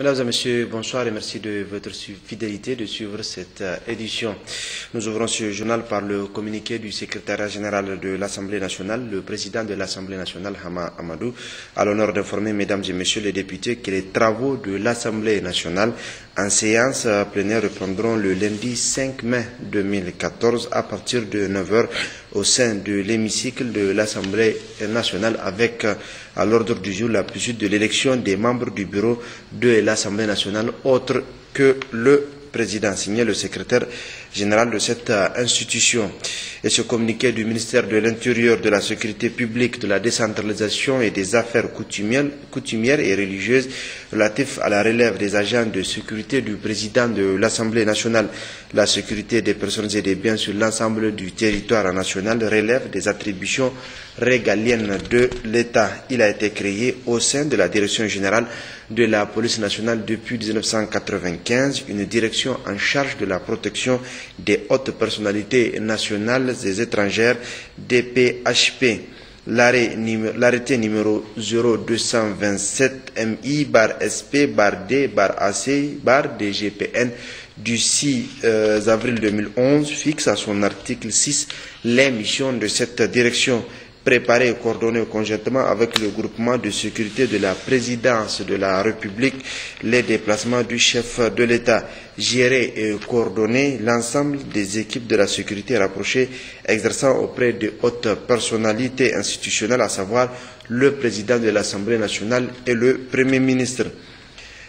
Mesdames et messieurs, bonsoir et merci de votre fidélité de suivre cette édition. Nous ouvrons ce journal par le communiqué du secrétaire général de l'Assemblée nationale, le président de l'Assemblée nationale, Hama Amadou, à l'honneur d'informer, mesdames et messieurs les députés, que les travaux de l'Assemblée nationale en séance plénière reprendront le lundi 5 mai 2014 à partir de 9h au sein de l'hémicycle de l'Assemblée nationale avec à l'ordre du jour la poursuite de l'élection des membres du bureau de l'Assemblée nationale autre que le président, signé le secrétaire général de cette institution. Et ce communiqué du ministère de l'Intérieur, de la Sécurité publique, de la décentralisation et des affaires coutumières et religieuses relatif à la relève des agents de sécurité du président de l'Assemblée nationale, la sécurité des personnes et des biens sur l'ensemble du territoire national relève des attributions régaliennes de l'État. Il a été créé au sein de la direction générale de la police nationale depuis 1995, une direction en charge de la protection des hautes personnalités nationales et étrangères, DPHP. L'arrêté numéro 0227 MI/SP/D/AC/DGPN du 6 avril 2011 fixe à son article 6 les missions de cette direction. Préparé et coordonné conjointement avec le groupement de sécurité de la présidence de la République les déplacements du chef de l'État, gérer et coordonner l'ensemble des équipes de la sécurité rapprochées exerçant auprès de hautes personnalités institutionnelles, à savoir le président de l'Assemblée nationale et le Premier ministre.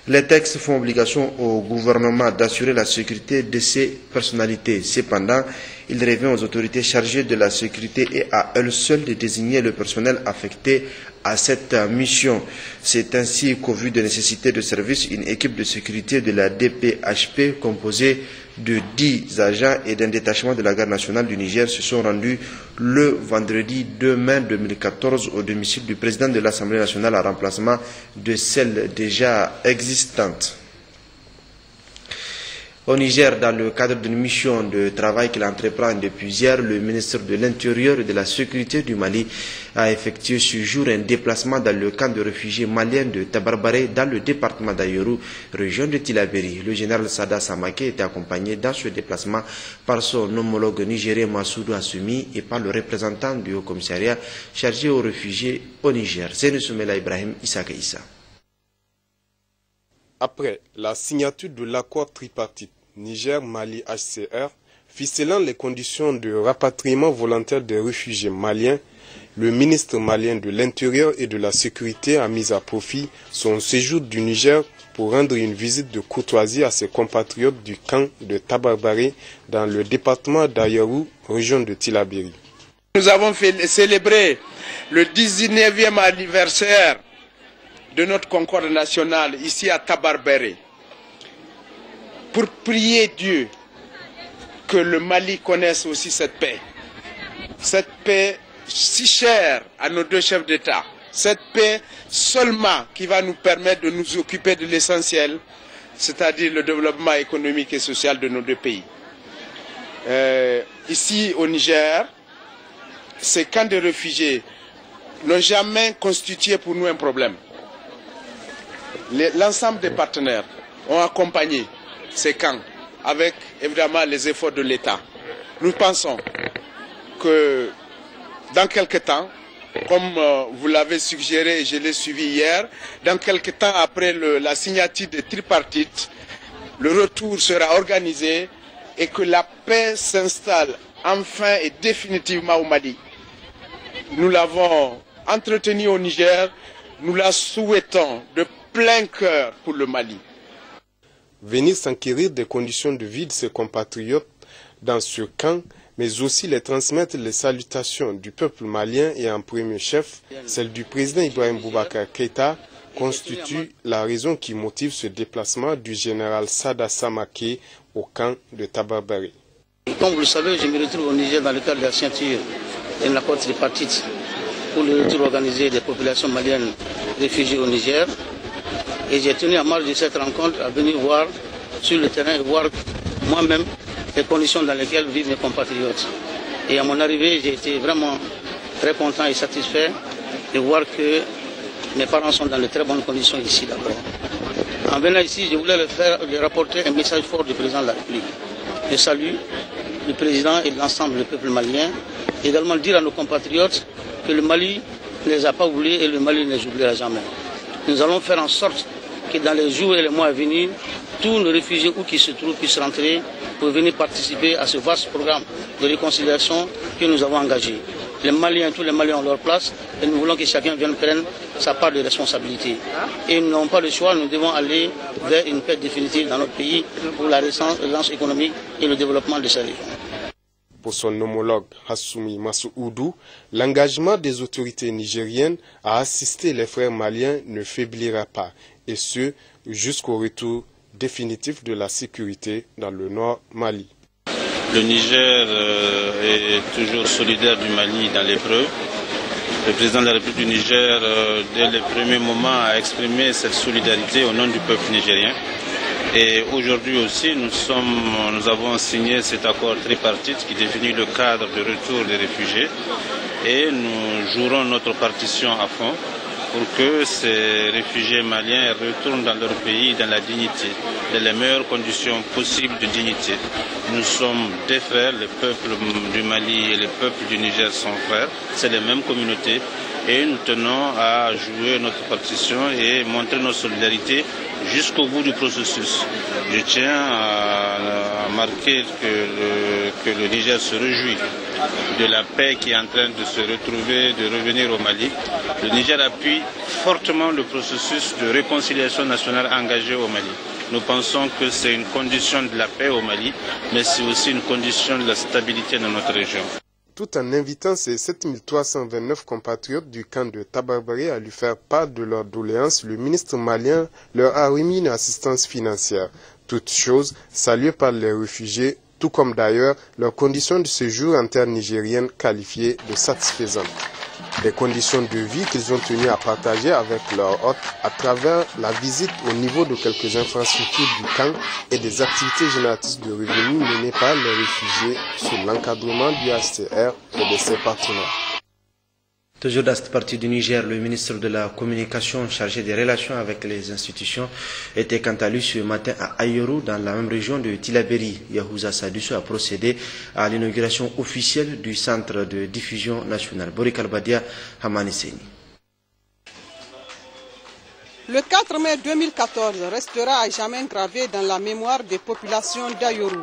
Les textes font obligation au gouvernement d'assurer la sécurité de ces personnalités. Cependant, il revient aux autorités chargées de la sécurité et à elles seules de désigner le personnel affecté à cette mission. C'est ainsi qu'au vu de nécessité de service, une équipe de sécurité de la DPHP composée de 10 agents et d'un détachement de la garde nationale du Niger se sont rendus le vendredi 2 mai 2014 au domicile du président de l'Assemblée nationale en remplacement de celle déjà existante. Au Niger, dans le cadre d'une mission de travail qu'il entreprend depuis hier, le ministre de l'Intérieur et de la Sécurité du Mali a effectué ce jour un déplacement dans le camp de réfugiés maliens de Tabarbaré, dans le département d'Ayoru, région de Tillabéri. Le général Sada Samake était accompagné dans ce déplacement par son homologue nigérien Massoudou Assoumi et par le représentant du Haut-Commissariat chargé aux réfugiés au Niger, Seyni Soumela Ibrahim Issaka Issa. Après la signature de l'accord tripartite Niger-Mali-HCR, ficelant les conditions de rapatriement volontaire des réfugiés maliens, le ministre malien de l'Intérieur et de la Sécurité a mis à profit son séjour du Niger pour rendre une visite de courtoisie à ses compatriotes du camp de Tabarbaré dans le département d'Ayoru, région de Tillabéri. Nous avons célébré le 19e anniversaire de notre concorde nationale ici à Tabarbaré pour prier Dieu que le Mali connaisse aussi cette paix si chère à nos deux chefs d'État, cette paix seulement qui va nous permettre de nous occuper de l'essentiel, c'est-à-dire le développement économique et social de nos deux pays. Ici au Niger, ces camps de réfugiés n'ont jamais constitué pour nous un problème. L'ensemble des partenaires ont accompagné ces camps avec évidemment les efforts de l'État. Nous pensons que dans quelque temps, comme vous l'avez suggéré et je l'ai suivi hier, dans quelque temps après la signature des tripartites, le retour sera organisé et que la paix s'installe enfin et définitivement au Mali. Nous l'avons entretenu au Niger, nous la souhaitons de plein cœur pour le Mali. Venir s'enquérir des conditions de vie de ses compatriotes dans ce camp, mais aussi les transmettre les salutations du peuple malien et en premier chef, celle du président Ibrahim Boubacar Keïta, constitue la raison qui motive ce déplacement du général Sada Samake au camp de Tabarbaré. Comme vous le savez, je me retrouve au Niger dans le cadre de la signature d'un accord tripartite pour le retour organisé des populations maliennes réfugiées au Niger. Et j'ai tenu à marge de cette rencontre à venir voir sur le terrain et voir moi-même les conditions dans lesquelles vivent mes compatriotes. Et à mon arrivée, j'ai été vraiment très content et satisfait de voir que mes parents sont dans de très bonnes conditions ici d'abord. En venant ici, je voulais lui rapporter un message fort du président de la République. Je salue le président et l'ensemble du peuple malien. Également dire à nos compatriotes que le Mali ne les a pas oubliés et le Mali ne les oubliera jamais. Nous allons faire en sorte que dans les jours et les mois à venir, tous nos réfugiés où qu'ils se trouvent puissent rentrer pour venir participer à ce vaste programme de réconciliation que nous avons engagé. Les Maliens, tous les Maliens ont leur place et nous voulons que chacun vienne prendre sa part de responsabilité. Et nous n'avons pas le choix, nous devons aller vers une paix définitive dans notre pays pour la relance économique et le développement de ces régions. Pour son homologue Hassoumi Massoudou, l'engagement des autorités nigériennes à assister les frères maliens ne faiblira pas, et ce jusqu'au retour définitif de la sécurité dans le nord Mali. Le Niger est toujours solidaire du Mali dans l'épreuve. Le président de la République du Niger, dès les premiers moments, a exprimé cette solidarité au nom du peuple nigérien. Et aujourd'hui aussi, nous avons signé cet accord tripartite qui définit le cadre de retour des réfugiés. Et nous jouerons notre partition à fond pour que ces réfugiés maliens retournent dans leur pays dans la dignité, dans les meilleures conditions possibles de dignité. Nous sommes des frères, le peuple du Mali et le peuple du Niger sont frères, c'est les mêmes communautés et nous tenons à jouer notre partition et montrer notre solidarité jusqu'au bout du processus. Je tiens à marquer que le Niger se réjouit de la paix qui est en train de se retrouver, de revenir au Mali. Le Niger appuie fortement le processus de réconciliation nationale engagé au Mali. Nous pensons que c'est une condition de la paix au Mali, mais c'est aussi une condition de la stabilité dans notre région. Tout en invitant ses 7329 compatriotes du camp de Tabarbaré à lui faire part de leurs doléances, le ministre malien leur a remis une assistance financière. Toute chose saluée par les réfugiés, tout comme d'ailleurs leurs conditions de séjour en terre nigérienne qualifiées de satisfaisantes. Des conditions de vie qu'ils ont tenu à partager avec leurs hôtes à travers la visite au niveau de quelques infrastructures du camp et des activités génératrices de revenus menées par les réfugiés sous l'encadrement du HCR et de ses partenaires. Toujours dans cette partie du Niger, le ministre de la Communication chargé des relations avec les institutions était quant à lui ce matin à Ayoru, dans la même région de Tillabéri. Yahouza Sadissou a procédé à l'inauguration officielle du centre de diffusion national. Borik Albadia Hamaniseni. Le 4 mai 2014 restera à jamais gravé dans la mémoire des populations d'Ayoru.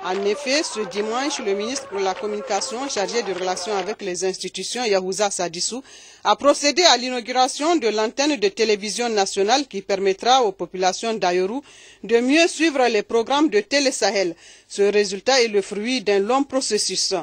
En effet, ce dimanche, le ministre de la Communication chargé de relations avec les institutions, Yahouza Sadissou, a procédé à l'inauguration de l'antenne de télévision nationale qui permettra aux populations d'Ayoru de mieux suivre les programmes de Télé Sahel. Ce résultat est le fruit d'un long processus.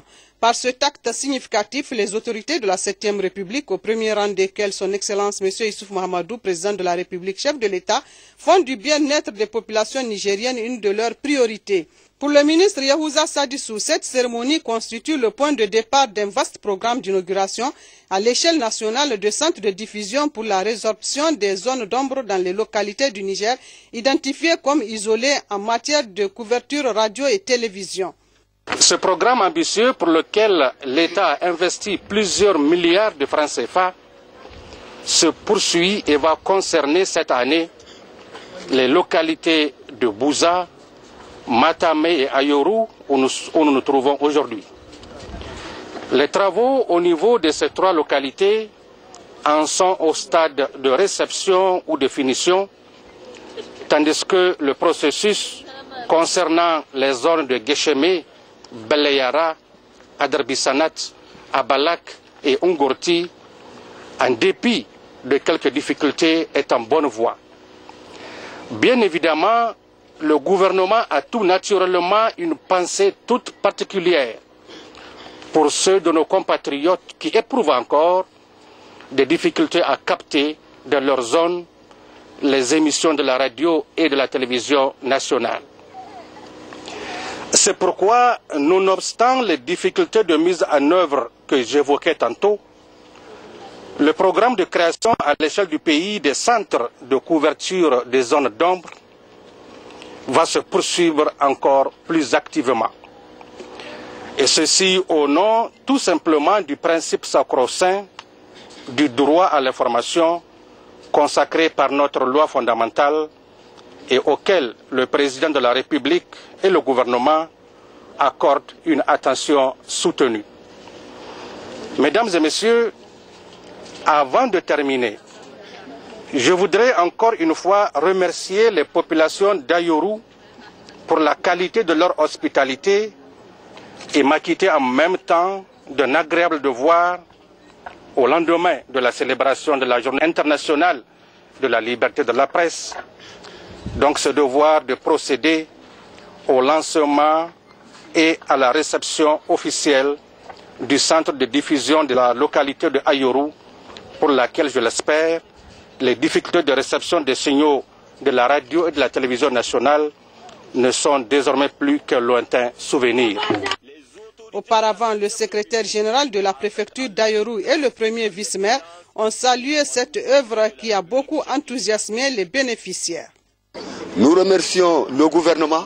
Par cet acte significatif, les autorités de la 7e République, au premier rang desquelles son Excellence M. Issoufou Mahamadou, président de la République, chef de l'État, font du bien-être des populations nigériennes une de leurs priorités. Pour le ministre Yahouza Sadissou, cette cérémonie constitue le point de départ d'un vaste programme d'inauguration à l'échelle nationale de centres de diffusion pour la résorption des zones d'ombre dans les localités du Niger, identifiées comme isolées en matière de couverture radio et télévision. Ce programme ambitieux pour lequel l'État a investi plusieurs milliards de francs CFA se poursuit et va concerner cette année les localités de Bouza, Matamé et Ayoru où nous nous trouvons aujourd'hui. Les travaux au niveau de ces trois localités en sont au stade de réception ou de finition, tandis que le processus concernant les zones de Guéchémé, Beleyara, Adarbisanat, Abalak et Ungorti, en dépit de quelques difficultés, est en bonne voie. Bien évidemment, le gouvernement a tout naturellement une pensée toute particulière pour ceux de nos compatriotes qui éprouvent encore des difficultés à capter dans leur zone les émissions de la radio et de la télévision nationale. C'est pourquoi, nonobstant les difficultés de mise en œuvre que j'évoquais tantôt, le programme de création à l'échelle du pays des centres de couverture des zones d'ombre va se poursuivre encore plus activement. Et ceci au nom tout simplement du principe sacro-saint du droit à l'information consacré par notre loi fondamentale et auxquels le président de la République et le gouvernement accordent une attention soutenue. Mesdames et messieurs, avant de terminer, je voudrais encore une fois remercier les populations d'Ayoru pour la qualité de leur hospitalité et m'acquitter en même temps d'un agréable devoir au lendemain de la célébration de la Journée internationale de la liberté de la presse. Donc ce devoir de procéder au lancement et à la réception officielle du centre de diffusion de la localité de Ayoru, pour laquelle, je l'espère, les difficultés de réception des signaux de la radio et de la télévision nationale ne sont désormais plus qu'un lointain souvenir. Auparavant, le secrétaire général de la préfecture d'Ayoru et le premier vice-maire ont salué cette œuvre qui a beaucoup enthousiasmé les bénéficiaires. Nous remercions le gouvernement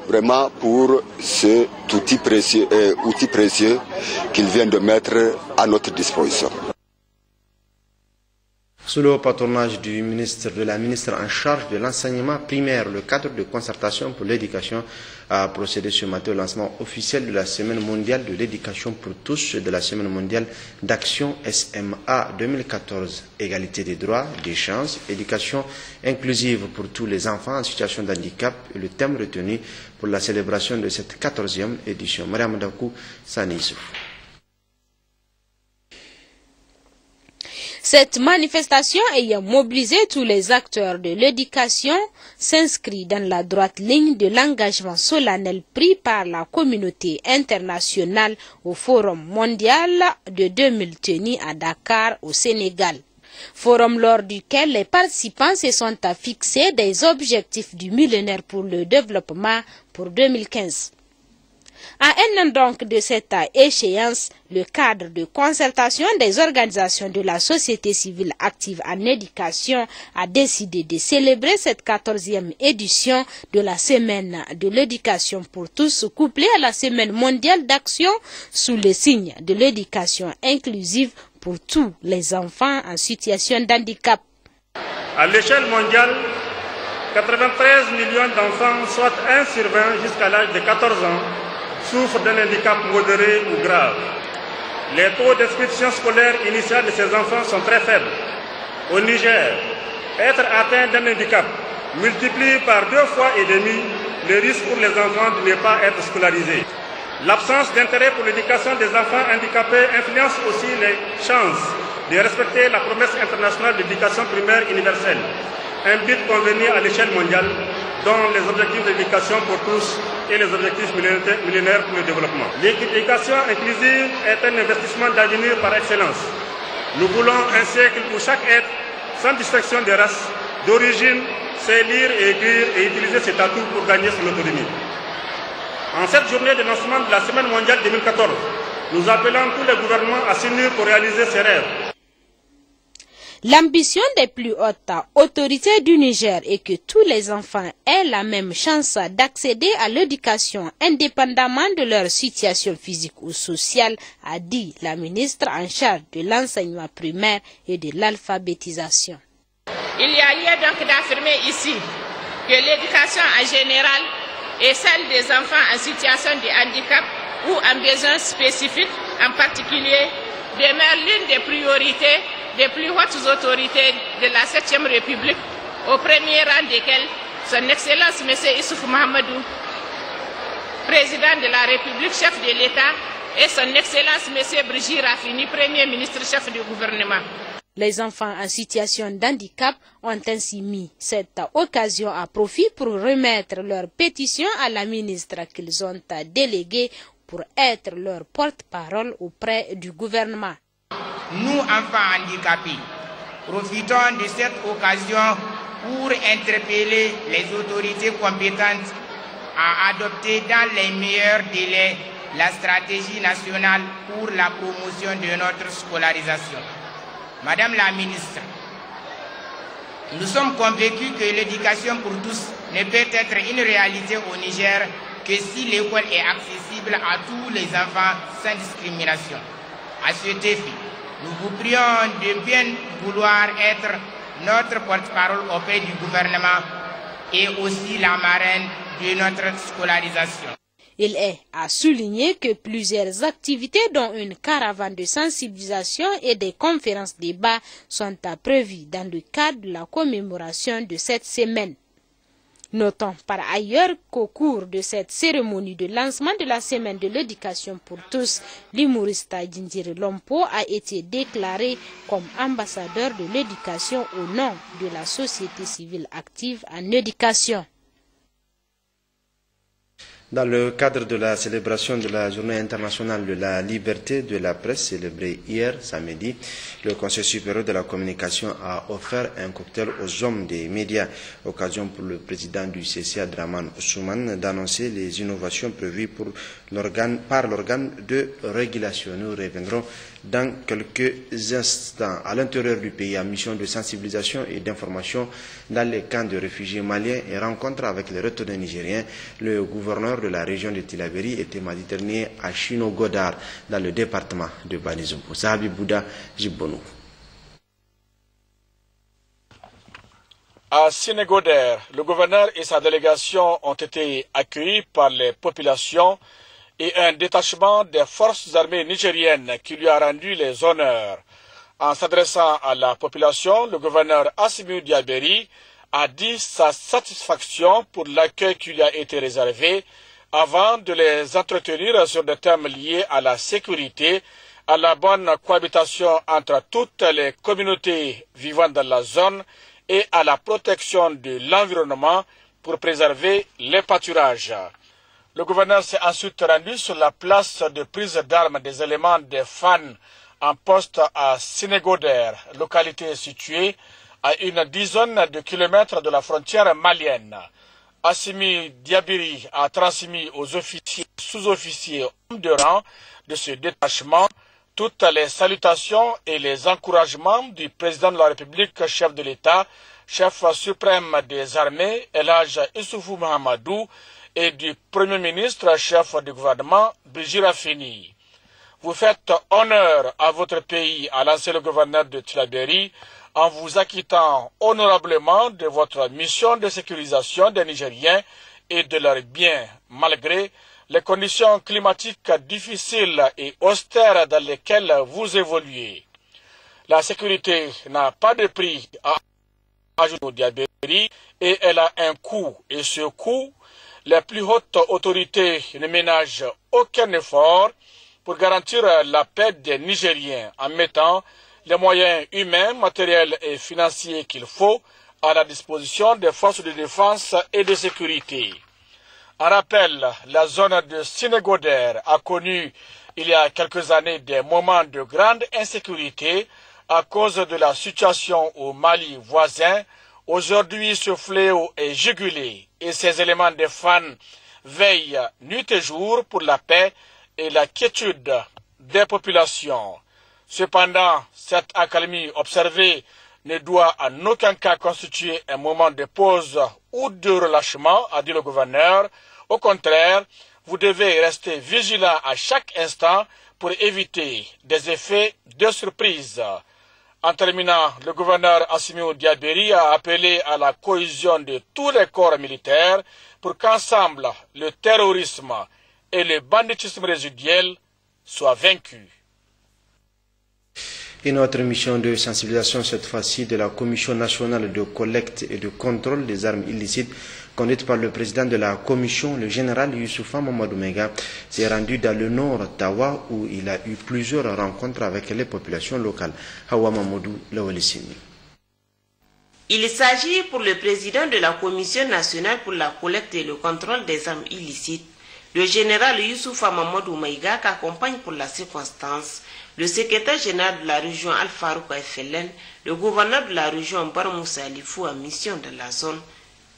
vraiment pour cet outil précieux qu'il vient de mettre à notre disposition. Sous le patronage de la ministre en charge de l'enseignement primaire, le cadre de concertation pour l'éducation a procédé ce matin au lancement officiel de la Semaine mondiale de l'éducation pour tous et de la Semaine mondiale d'action SMA 2014. Égalité des droits, des chances, éducation inclusive pour tous les enfants en situation de handicap est le thème retenu pour la célébration de cette 14e édition. Mariam Dakou, Sani Issouf. Cette manifestation ayant mobilisé tous les acteurs de l'éducation s'inscrit dans la droite ligne de l'engagement solennel pris par la communauté internationale au Forum mondial de 2000 tenu à Dakar au Sénégal. Forum lors duquel les participants se sont fixés des objectifs du millénaire pour le développement pour 2015. À un an donc de cette échéance, le cadre de concertation des organisations de la société civile active en éducation a décidé de célébrer cette 14e édition de la Semaine de l'éducation pour tous, couplée à la Semaine mondiale d'action sous le signe de l'éducation inclusive pour tous les enfants en situation d'handicap. À l'échelle mondiale, 93 millions d'enfants, soit 1 sur 20 jusqu'à l'âge de 14 ans, souffrent d'un handicap modéré ou grave. Les taux d'inscription scolaire initiale de ces enfants sont très faibles. Au Niger, être atteint d'un handicap multiplie par 2,5 fois le risque pour les enfants de ne pas être scolarisés. L'absence d'intérêt pour l'éducation des enfants handicapés influence aussi les chances de respecter la promesse internationale d'éducation primaire universelle, un but convenu à l'échelle mondiale, dont les objectifs d'éducation pour tous et les objectifs millénaires pour le développement. L'éducation inclusive est un investissement d'avenir par excellence. Nous voulons un siècle où chaque être, sans distinction de race, d'origine, sait lire et écrire et utiliser ses atouts pour gagner son autonomie. En cette journée de lancement de la Semaine mondiale 2014, nous appelons tous les gouvernements à s'unir pour réaliser ces rêves. L'ambition des plus hautes autorités du Niger est que tous les enfants aient la même chance d'accéder à l'éducation indépendamment de leur situation physique ou sociale, a dit la ministre en charge de l'enseignement primaire et de l'alphabétisation. Il y a lieu donc d'affirmer ici que l'éducation en général et celle des enfants en situation de handicap ou en besoin spécifique en particulier demeure l'une des priorités des plus hautes autorités de la 7e République, au premier rang desquelles son Excellence M. Issouf Mahamadou, président de la République, chef de l'État, et son Excellence M. Brigitte Rafini, Premier ministre, chef du gouvernement. Les enfants en situation d'handicap ont ainsi mis cette occasion à profit pour remettre leur pétition à la ministre qu'ils ont déléguée pour être leur porte-parole auprès du gouvernement. Nous, enfants handicapés, profitons de cette occasion pour interpeller les autorités compétentes à adopter dans les meilleurs délais la stratégie nationale pour la promotion de notre scolarisation. Madame la ministre, nous sommes convaincus que l'éducation pour tous ne peut être une réalité au Niger que si l'école est accessible à tous les enfants sans discrimination. À cet effet, nous vous prions de bien vouloir être notre porte-parole auprès du gouvernement et aussi la marraine de notre scolarisation. Il est à souligner que plusieurs activités, dont une caravane de sensibilisation et des conférences débats, sont prévues dans le cadre de la commémoration de cette semaine. Notons par ailleurs qu'au cours de cette cérémonie de lancement de la semaine de l'éducation pour tous, l'humoriste Djindjiri Lompo a été déclaré comme ambassadeur de l'éducation au nom de la société civile active en éducation. Dans le cadre de la célébration de la Journée internationale de la liberté de la presse célébrée hier samedi, le Conseil supérieur de la communication a offert un cocktail aux hommes des médias, occasion pour le président du CCA Draman Ousmane d'annoncer les innovations prévues par l'organe de régulation. Nous reviendrons dans quelques instants. À l'intérieur du pays, en mission de sensibilisation et d'information dans les camps de réfugiés maliens et rencontre avec les retournés nigériens, le gouverneur de la région de Tillabéri était mardi dernier à Chino-Godard, dans le département de Banizumbo. Sahabi Bouda Jibbonou. À Sénégoder, le gouverneur et sa délégation ont été accueillis par les populations et un détachement des forces armées nigériennes qui lui a rendu les honneurs. En s'adressant à la population, le gouverneur Assimi Diaberi a dit sa satisfaction pour l'accueil qui lui a été réservé avant de les entretenir sur des thèmes liés à la sécurité, à la bonne cohabitation entre toutes les communautés vivant dans la zone et à la protection de l'environnement pour préserver les pâturages. Le gouverneur s'est ensuite rendu sur la place de prise d'armes des éléments des FAN en poste à Sénégoder, localité située à une dizaine de kilomètres de la frontière malienne. Assimi Diabiri a transmis aux officiers, sous-officiers, hommes de rang de ce détachement toutes les salutations et les encouragements du président de la République, chef de l'État, chef suprême des armées, El Hadj Issoufou Mahamadou, et du Premier ministre, chef du gouvernement, Brigitte Raffini. Vous faites honneur à votre pays, a lancé le gouverneur de Tillabéri, en vous acquittant honorablement de votre mission de sécurisation des Nigériens et de leurs biens, malgré les conditions climatiques difficiles et austères dans lesquelles vous évoluez. La sécurité n'a pas de prix à ajouter au Diabéri et elle a un coût, et ce coût, les plus hautes autorités ne ménagent aucun effort pour garantir la paix des Nigériens en mettant les moyens humains, matériels et financiers qu'il faut à la disposition des forces de défense et de sécurité. En rappel, la zone de Sénégoder a connu il y a quelques années des moments de grande insécurité à cause de la situation au Mali voisin. Aujourd'hui, ce fléau est jugulé et ces éléments de FAN veillent nuit et jour pour la paix et la quiétude des populations. Cependant, cette accalmie observée ne doit en aucun cas constituer un moment de pause ou de relâchement, a dit le gouverneur. Au contraire, vous devez rester vigilant à chaque instant pour éviter des effets de surprise. En terminant, le gouverneur Assimi Diaberi a appelé à la cohésion de tous les corps militaires pour qu'ensemble le terrorisme et le banditisme résiduel soient vaincus. Une autre mission de sensibilisation, cette fois-ci de la Commission nationale de collecte et de contrôle des armes illicites, conduite par le président de la Commission, le général Youssoufa Mamadou Mega, s'est rendu dans le nord Tawa où il a eu plusieurs rencontres avec les populations locales. Hawa Mamadou Lawalissini. Il s'agit pour le président de la Commission nationale pour la collecte et le contrôle des armes illicites, le général Youssoufa Mamadou Mega, qu'accompagne pour la circonstance le secrétaire général de la région Al-Farouk FLN, le gouverneur de la région Barmoussa Alifou en mission dans la zone,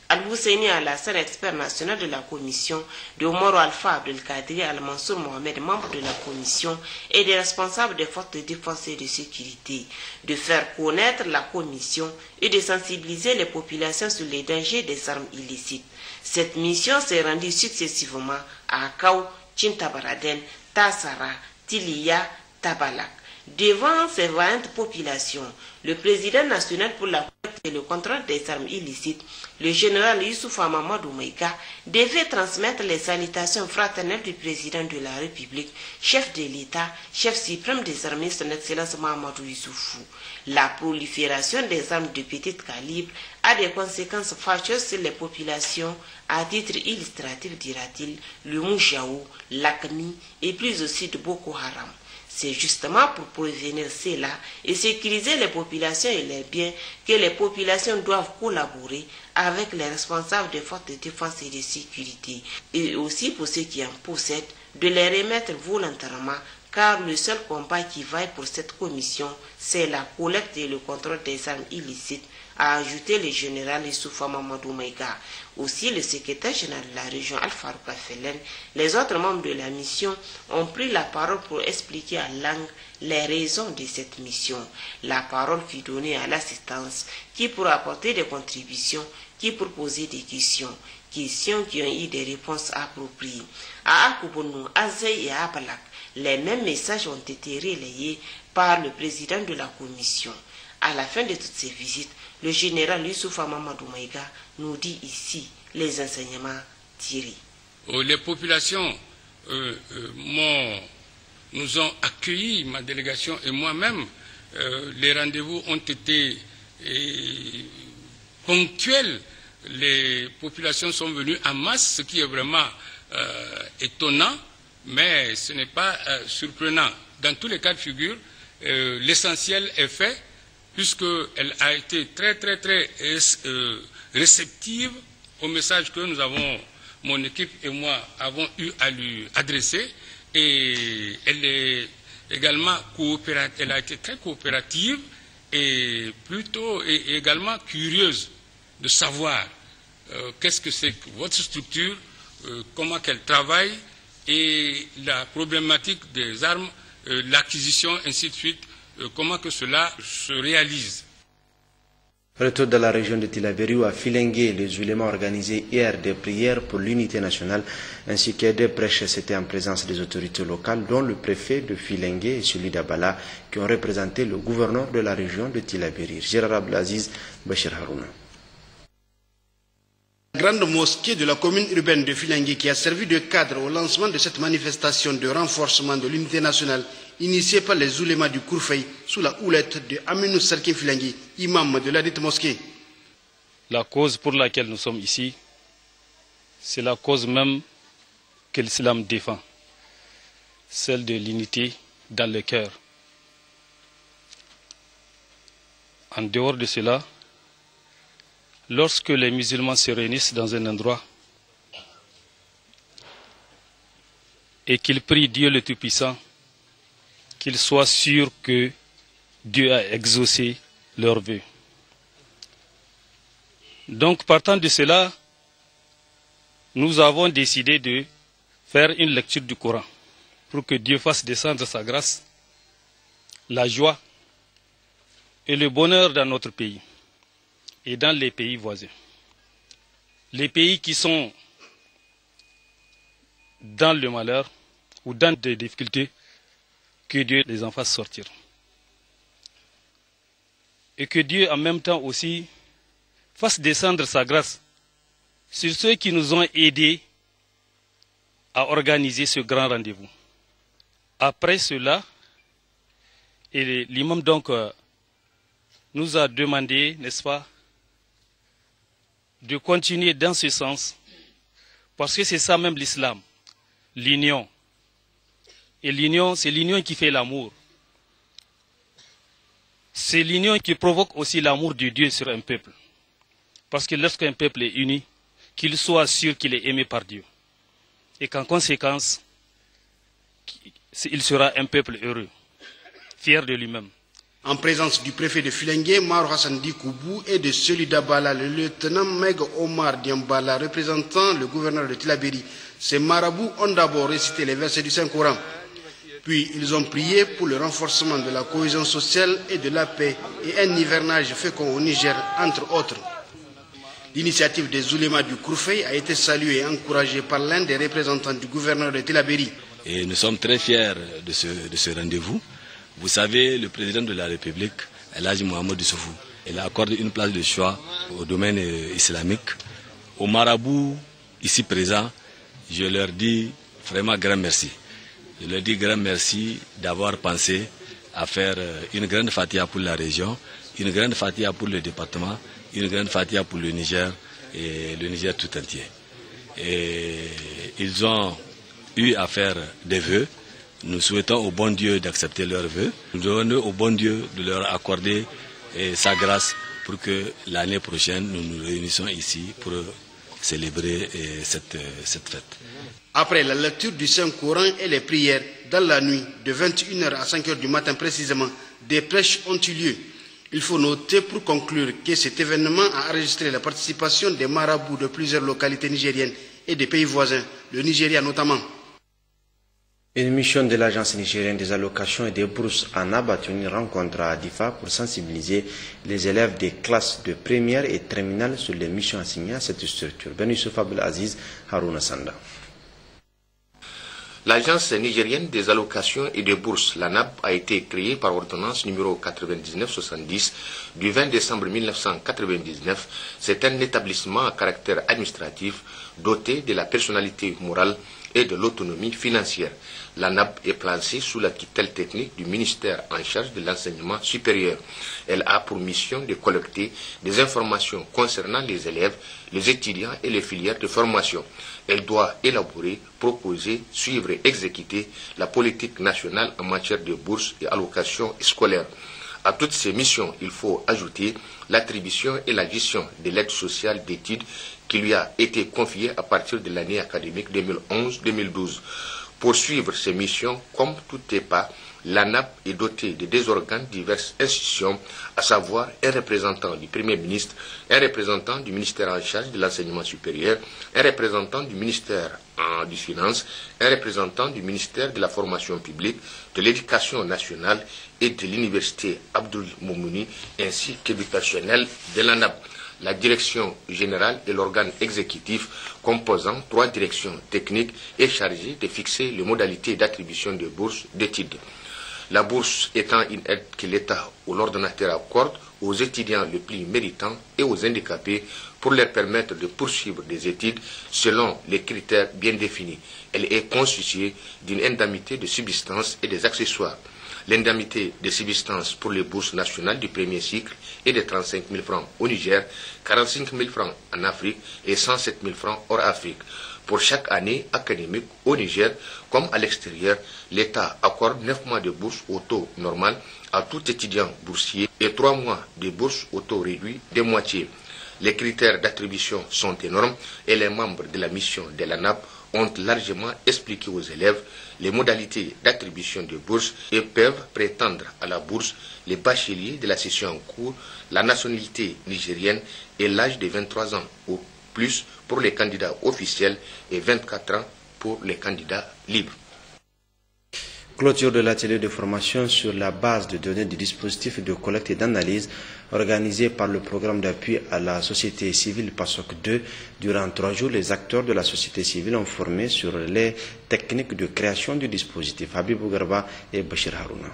Al-Bousseini Alassane, expert national de la commission, de Omoro Alpha Abdelkadri Al-Mansour Mohamed, membre de la commission, et des responsables des forces de défense et de sécurité, de faire connaître la commission et de sensibiliser les populations sur les dangers des armes illicites. Cette mission s'est rendue successivement à Akaou, Tintabaraden, Tassara, Tiliya, Tabalak. Devant ces vaillantes populations, le président national pour la collecte et le contrôle des armes illicites, le général Youssouf Mamadou Maïga devait transmettre les salutations fraternelles du président de la République, chef de l'État, chef suprême des armées, son excellence Mahamadou Issoufou. La prolifération des armes de petit calibre a des conséquences fâcheuses sur les populations. À titre illustratif, dira-t-il, le Moujaou, l'Akmi et plus aussi de Boko Haram. C'est justement pour prévenir cela et sécuriser les populations et les biens que les populations doivent collaborer avec les responsables des forces de défense et de sécurité, et aussi pour ceux qui en possèdent, de les remettre volontairement, car le seul combat qui vaille pour cette commission, c'est la collecte et le contrôle des armes illicites, a ajouté le général Youssouf Mamadou Maïga. Aussi, le secrétaire général de la région Al-Farouk Afelen, les autres membres de la mission ont pris la parole pour expliquer à Lang les raisons de cette mission. La parole fut donnée à l'assistance, qui pour apporter des contributions, qui pour poser des questions qui ont eu des réponses appropriées. À Akoubonou, Azay et à Abalak, les mêmes messages ont été relayés par le président de la commission. À la fin de toutes ces visites, le général Youssouf Mamadou Maïga nous dit ici les enseignements tirés. Les populations nous ont accueillis, ma délégation et moi-même. Les rendez-vous ont été ponctuels. Les populations sont venues en masse, ce qui est vraiment étonnant, mais ce n'est pas surprenant. Dans tous les cas de figure, l'essentiel est fait, puisqu'elle a été très réceptive au message que nous avons, mon équipe et moi, avons eu à lui adresser. Et elle est également coopérative, elle a été très coopérative et plutôt et également curieuse de savoir qu'est-ce que c'est que votre structure, comment qu'elle travaille et la problématique des armes, l'acquisition, ainsi de suite, comment que cela se réalise. Retour de la région de Tillabéri où à Filengue, les ulémas ont organisé hier des prières pour l'unité nationale ainsi que des prêches. C'était en présence des autorités locales, dont le préfet de Filengue et celui d'Abala, qui ont représenté le gouverneur de la région de Tillabéri, Gérard Abdelaziz Bachir Harouna. La grande mosquée de la commune urbaine de Filengue qui a servi de cadre au lancement de cette manifestation de renforcement de l'unité nationale initiée par les oulémas du Kourfey sous la houlette de Aminou Sarkin Filengue, imam de la dite mosquée. La cause pour laquelle nous sommes ici, c'est la cause même que l'islam défend, celle de l'unité dans le cœur. En dehors de cela, lorsque les musulmans se réunissent dans un endroit et qu'ils prient Dieu le Tout-Puissant, qu'ils soient sûrs que Dieu a exaucé leurs vœux. Donc, partant de cela, nous avons décidé de faire une lecture du Coran pour que Dieu fasse descendre sa grâce, la joie et le bonheur dans notre pays et dans les pays voisins. Les pays qui sont dans le malheur ou dans des difficultés, que Dieu les en fasse sortir. Et que Dieu en même temps aussi fasse descendre sa grâce sur ceux qui nous ont aidés à organiser ce grand rendez-vous. Après cela, l'imam donc nous a demandé, n'est-ce pas, de continuer dans ce sens, parce que c'est ça même l'islam, l'union. Et l'union, c'est l'union qui fait l'amour. C'est l'union qui provoque aussi l'amour de Dieu sur un peuple. Parce que lorsqu'un peuple est uni, qu'il soit sûr qu'il est aimé par Dieu. Et qu'en conséquence, il sera un peuple heureux, fier de lui-même. En présence du préfet de Filengue, Maro Hassan Dikoubou, et de celui d'Abala, le lieutenant Meg Omar Diambala, représentant le gouverneur de Tillabéri, ces marabouts ont d'abord récité les versets du Saint-Coran. Puis ils ont prié pour le renforcement de la cohésion sociale et de la paix et un hivernage fécond au Niger, entre autres. L'initiative des oulémas du Kourfey a été saluée et encouragée par l'un des représentants du gouverneur de Tillabéri. Et nous sommes très fiers de ce rendez-vous. Vous savez, le président de la République, El Hadji Mohamed Issoufou, Elle accorde une place de choix au domaine islamique. Aux marabouts ici présents, je leur dis vraiment grand merci. Je leur dis grand merci d'avoir pensé à faire une grande fatia pour la région, une grande fatia pour le département, une grande fatia pour le Niger et le Niger tout entier. Et ils ont eu à faire des vœux. Nous souhaitons au bon Dieu d'accepter leurs vœux. Nous demandons au bon Dieu de leur accorder sa grâce pour que l'année prochaine, nous nous réunissons ici pour célébrer cette fête. Après la lecture du Saint-Coran et les prières, dans la nuit, de 21h à 5h du matin précisément, des prêches ont eu lieu. Il faut noter pour conclure que cet événement a enregistré la participation des marabouts de plusieurs localités nigériennes et des pays voisins, le Nigeria notamment. Une mission de l'Agence nigérienne des allocations et des bourses ANAB a tenu une rencontre à Difa pour sensibiliser les élèves des classes de première et terminale sur les missions assignées à cette structure. Ben Youssouf Abdel Aziz, Harouna Sanda. L'Agence nigérienne des allocations et des bourses, l'ANAB, a été créée par ordonnance numéro 99-70 du 20 décembre 1999. C'est un établissement à caractère administratif doté de la personnalité morale et de l'autonomie financière. L'ANAB est placée sous la tutelle technique du ministère en charge de l'enseignement supérieur. Elle a pour mission de collecter des informations concernant les élèves, les étudiants et les filières de formation. Elle doit élaborer, proposer, suivre et exécuter la politique nationale en matière de bourses et allocations scolaires. À toutes ces missions, il faut ajouter l'attribution et la gestion de l'aide sociale d'études qui lui a été confiée à partir de l'année académique 2011-2012. Pour suivre ces missions, comme tout EPA, l'ANAB est dotée de deux organes diverses institutions, à savoir un représentant du Premier ministre, un représentant du ministère en charge de l'enseignement supérieur, un représentant du ministère des Finances, un représentant du ministère de la Formation publique, de l'Éducation nationale et de l'Université Abdoul Moumouni, ainsi que du personnel de l'ANAB. La direction générale est l'organe exécutif composant trois directions techniques et chargé de fixer les modalités d'attribution des bourses d'études. La bourse étant une aide que l'État ou l'ordonnateur accorde aux étudiants les plus méritants et aux handicapés pour leur permettre de poursuivre des études selon les critères bien définis. Elle est constituée d'une indemnité de subsistance et des accessoires. L'indemnité de subsistance pour les bourses nationales du premier cycle est de 35 000 francs au Niger, 45 000 francs en Afrique et 107 000 francs hors Afrique. Pour chaque année académique au Niger comme à l'extérieur, l'État accorde 9 mois de bourse au taux normal à tout étudiant boursier et 3 mois de bourse au taux réduit de moitié. Les critères d'attribution sont énormes et les membres de la mission de l'ANAB ont largement expliqué aux élèves les modalités d'attribution de bourses et peuvent prétendre à la bourse les bacheliers de la session en cours, la nationalité nigérienne et l'âge de 23 ans ou plus pour les candidats officiels et 24 ans pour les candidats libres. Clôture de l'atelier de formation sur la base de données du dispositif de collecte et d'analyse organisé par le programme d'appui à la société civile PASOK 2. Durant 3 jours, les acteurs de la société civile ont formé sur les techniques de création du dispositif. Habibou Garba et Bachir Harouna.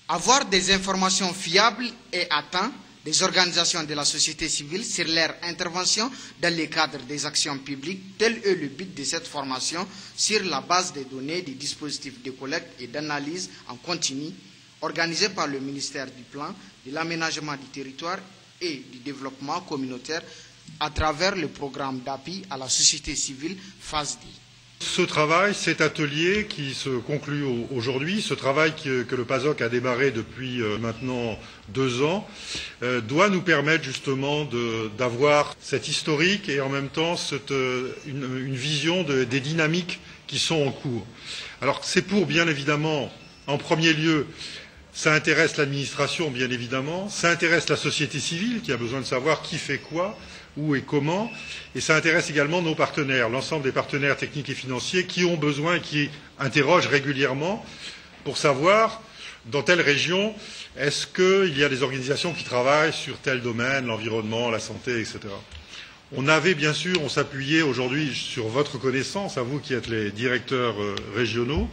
Avoir des informations fiables et à temps des organisations de la société civile sur leur intervention dans le cadre des actions publiques, tel est le but de cette formation sur la base des données du dispositif de collecte et d'analyse en continu organisé par le ministère du Plan, de l'Aménagement du territoire et du développement communautaire à travers le programme d'appui à la société civile phase D. Ce travail, cet atelier qui se conclut aujourd'hui, ce travail que le PASOK a démarré depuis maintenant 2 ans, doit nous permettre justement d'avoir cet historique et en même temps une vision des dynamiques qui sont en cours. Alors c'est pour, bien évidemment, en premier lieu, ça intéresse l'administration, bien évidemment, ça intéresse la société civile qui a besoin de savoir qui fait quoi, où et comment, et ça intéresse également nos partenaires, l'ensemble des partenaires techniques et financiers qui ont besoin et qui interrogent régulièrement pour savoir dans telle région est-ce qu'il y a des organisations qui travaillent sur tel domaine, l'environnement, la santé, etc. On avait bien sûr, on s'appuyait aujourd'hui sur votre connaissance, à vous qui êtes les directeurs régionaux,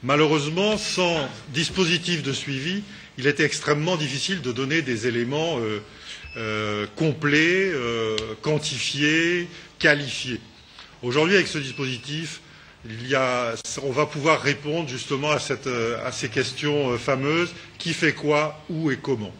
Malheureusement, sans dispositif de suivi, il était extrêmement difficile de donner des éléments complets, quantifiés, qualifiés. Aujourd'hui, avec ce dispositif, on va pouvoir répondre justement à ces questions fameuses, qui fait quoi, où et comment.